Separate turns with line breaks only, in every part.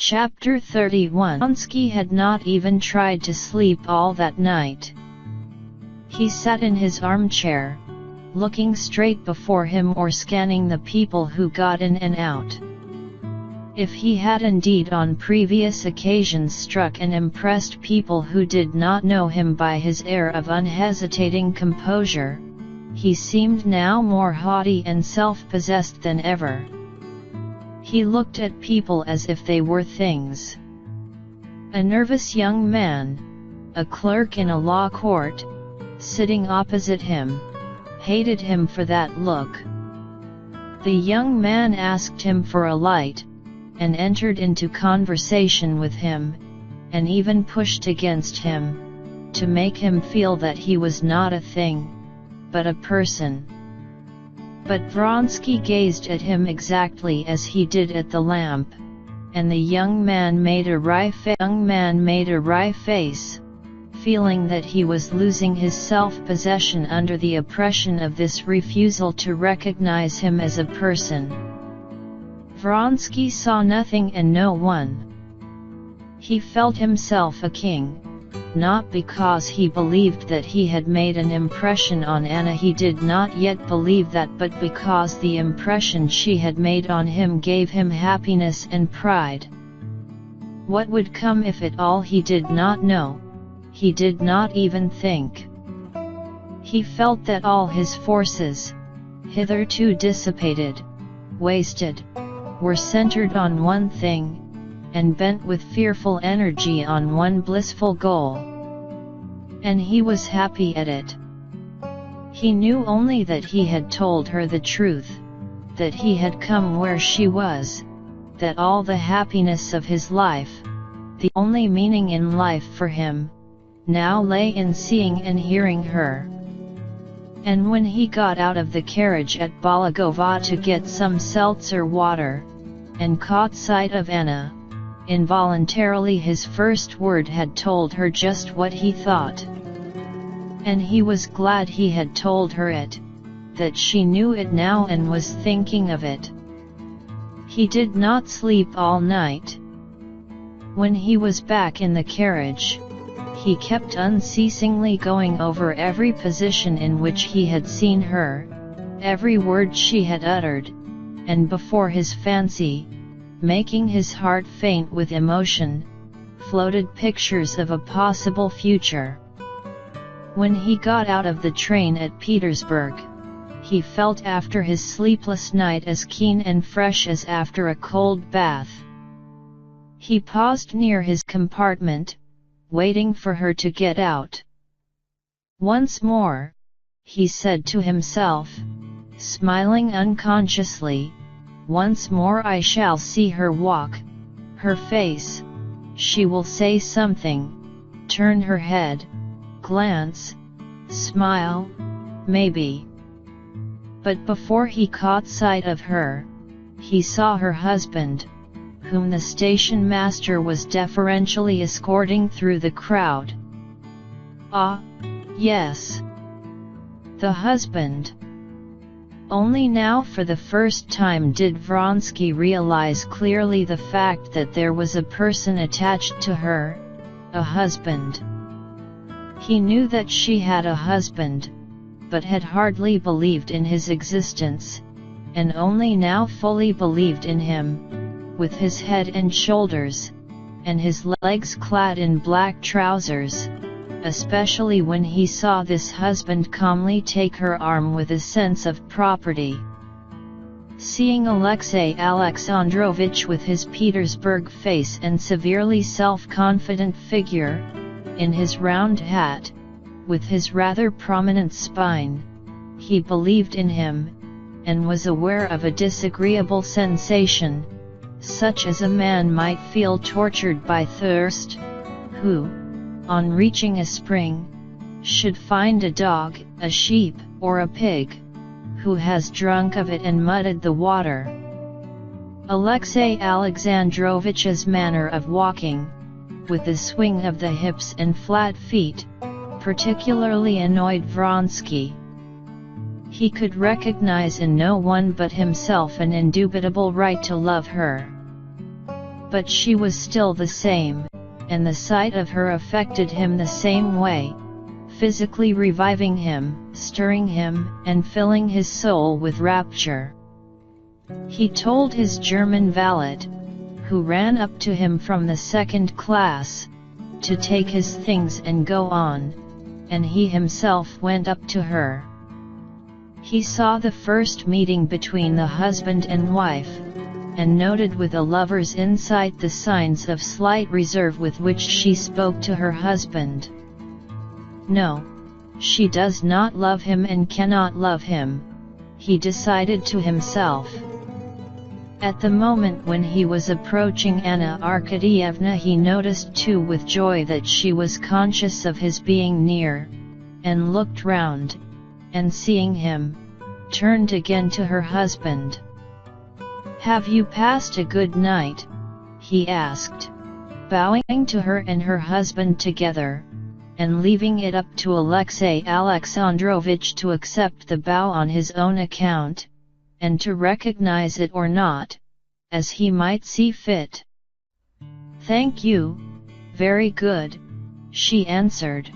Chapter 31. Vronsky had not even tried to sleep all that night. He sat in his armchair, looking straight before him or scanning the people who got in and out. If he had indeed on previous occasions struck and impressed people who did not know him by his air of unhesitating composure, he seemed now more haughty and self-possessed than ever. He looked at people as if they were things. A nervous young man, a clerk in a law court, sitting opposite him, hated him for that look. The young man asked him for a light, and entered into conversation with him, and even pushed against him, to make him feel that he was not a thing, but a person. But Vronsky gazed at him exactly as he did at the lamp, and the young man made a wry face, feeling that he was losing his self-possession under the oppression of this refusal to recognize him as a person. Vronsky saw nothing and no one. He felt himself a king, not because he believed that he had made an impression on Anna, he did not yet believe that, but because the impression she had made on him gave him happiness and pride. What would come if it all he did not know, he did not even think. He felt that all his forces, hitherto dissipated, wasted, were centered on one thing, and bent with fearful energy on one blissful goal. And he was happy at it. He knew only that he had told her the truth, that he had come where she was, that all the happiness of his life, the only meaning in life for him, now lay in seeing and hearing her. And when he got out of the carriage at Balagova to get some seltzer water, and caught sight of Anna, involuntarily his first word had told her just what he thought. And he was glad he had told her it, that she knew it now and was thinking of it. He did not sleep all night. When he was back in the carriage, he kept unceasingly going over every position in which he had seen her, every word she had uttered, and before his fancy, making his heart faint with emotion, floated pictures of a possible future. When he got out of the train at Petersburg, he felt after his sleepless night as keen and fresh as after a cold bath. He paused near his compartment, waiting for her to get out. Once more, he said to himself, smiling unconsciously, once more I shall see her walk, her face, she will say something, turn her head, glance, smile, maybe. But before he caught sight of her, he saw her husband, whom the station master was deferentially escorting through the crowd. Ah, yes. The husband. Only now for the first time did Vronsky realize clearly the fact that there was a person attached to her, a husband. He knew that she had a husband, but had hardly believed in his existence, and only now fully believed in him, with his head and shoulders, and his legs clad in black trousers, especially when he saw this husband calmly take her arm with a sense of property. Seeing Alexei Alexandrovich with his Petersburg face and severely self-confident figure, in his round hat, with his rather prominent spine, he believed in him, and was aware of a disagreeable sensation, such as a man might feel tortured by thirst, who, on reaching a spring, should find a dog, a sheep, or a pig, who has drunk of it and muddied the water. Alexei Alexandrovich's manner of walking, with the swing of the hips and flat feet, particularly annoyed Vronsky. He could recognize in no one but himself an indubitable right to love her. But she was still the same, and the sight of her affected him the same way, physically reviving him, stirring him, and filling his soul with rapture. He told his German valet, who ran up to him from the second class, to take his things and go on, and he himself went up to her. He saw the first meeting between the husband and wife, and noted with a lover's insight the signs of slight reserve with which she spoke to her husband. No, she does not love him and cannot love him, he decided to himself. At the moment when he was approaching Anna Arkadyevna, he noticed too with joy that she was conscious of his being near, and looked round, and seeing him, turned again to her husband. "Have you passed a good night?" he asked, bowing to her and her husband together, and leaving it up to Alexei Alexandrovich to accept the bow on his own account, and to recognize it or not, as he might see fit. "Thank you, very good," she answered.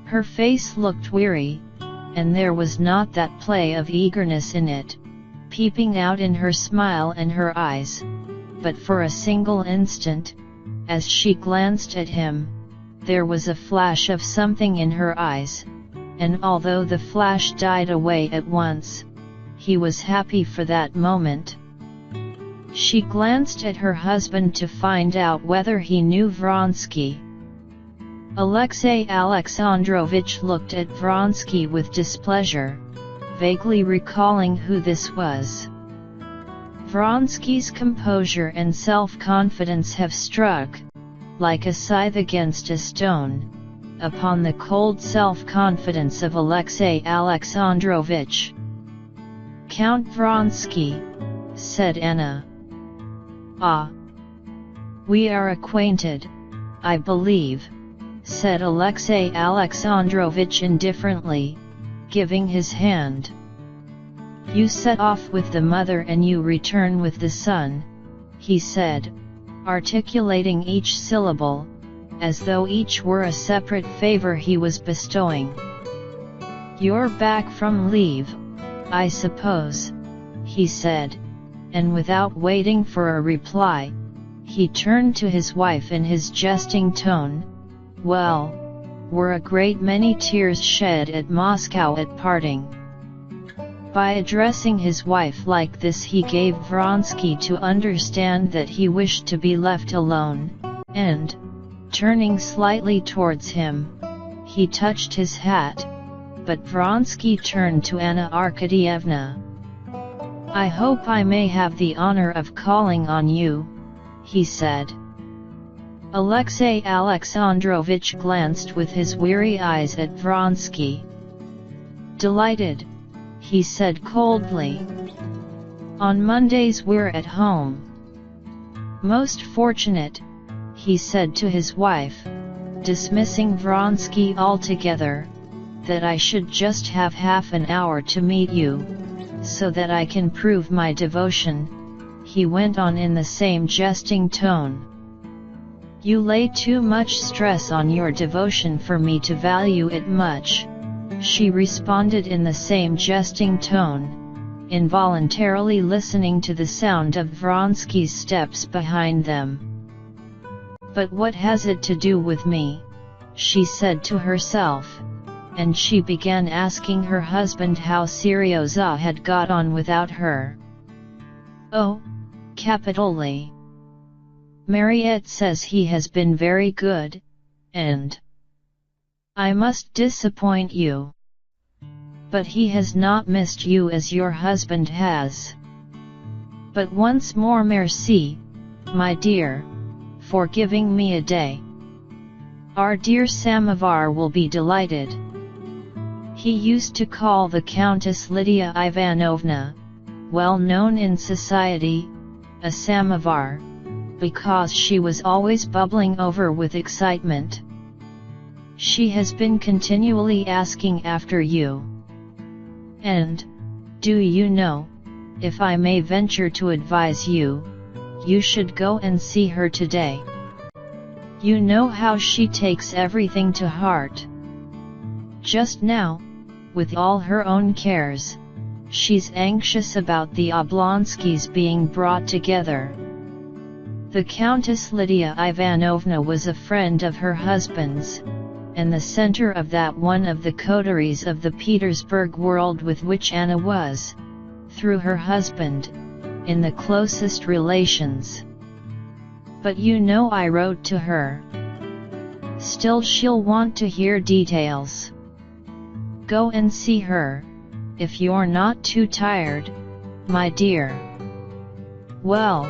Her face looked weary, and there was not that play of eagerness in it, peeping out in her smile and her eyes, but for a single instant, as she glanced at him, there was a flash of something in her eyes, and although the flash died away at once, he was happy for that moment. She glanced at her husband to find out whether he knew Vronsky. Alexei Alexandrovich looked at Vronsky with displeasure, vaguely recalling who this was. Vronsky's composure and self-confidence have struck, like a scythe against a stone, upon the cold self-confidence of Alexei Alexandrovich. "Count Vronsky," said Anna. "Ah. We are acquainted, I believe," said Alexei Alexandrovich indifferently, giving his hand. "You set off with the mother and you return with the son," he said, articulating each syllable, as though each were a separate favor he was bestowing. "You're back from leave, I suppose," he said, and without waiting for a reply, he turned to his wife in his jesting tone. "Well, were a great many tears shed at Moscow at parting?" By addressing his wife like this he gave Vronsky to understand that he wished to be left alone, and, turning slightly towards him, he touched his hat, but Vronsky turned to Anna Arkadyevna. "I hope I may have the honor of calling on you," he said. Alexei Alexandrovich glanced with his weary eyes at Vronsky. "Delighted," he said coldly. "On Mondays we're at home." "Most fortunate," he said to his wife, dismissing Vronsky altogether, "that I should just have half an hour to meet you, so that I can prove my devotion," he went on in the same jesting tone. "You lay too much stress on your devotion for me to value it much," she responded in the same jesting tone, involuntarily listening to the sound of Vronsky's steps behind them. "But what has it to do with me?" she said to herself, and she began asking her husband how Seryoza had got on without her. "Oh, capitally. Mariette says he has been very good, and I must disappoint you. but he has not missed you as your husband has. But once more merci, my dear, for giving me a day. Our dear Samovar will be delighted." He used to call the Countess Lydia Ivanovna, well known in society, a samovar, because she was always bubbling over with excitement. "She has been continually asking after you. And, do you know, if I may venture to advise you, you should go and see her today. You know how she takes everything to heart. Just now, with all her own cares, she's anxious about the Oblonskys being brought together." The Countess Lydia Ivanovna was a friend of her husband's, and the center of that one of the coteries of the Petersburg world with which Anna was, through her husband, in the closest relations. "But you know I wrote to her. Still she'll want to hear details. Go and see her, if you're not too tired, my dear. Well,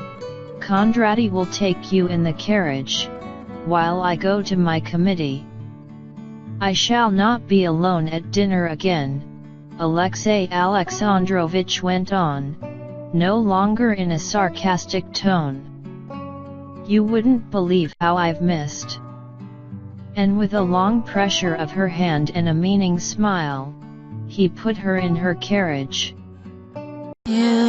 Kondraty will take you in the carriage, while I go to my committee. I shall not be alone at dinner again," Alexei Alexandrovich went on, no longer in a sarcastic tone. "You wouldn't believe how I've missed." And with a long pressure of her hand and a meaning smile, he put her in her carriage. Yeah.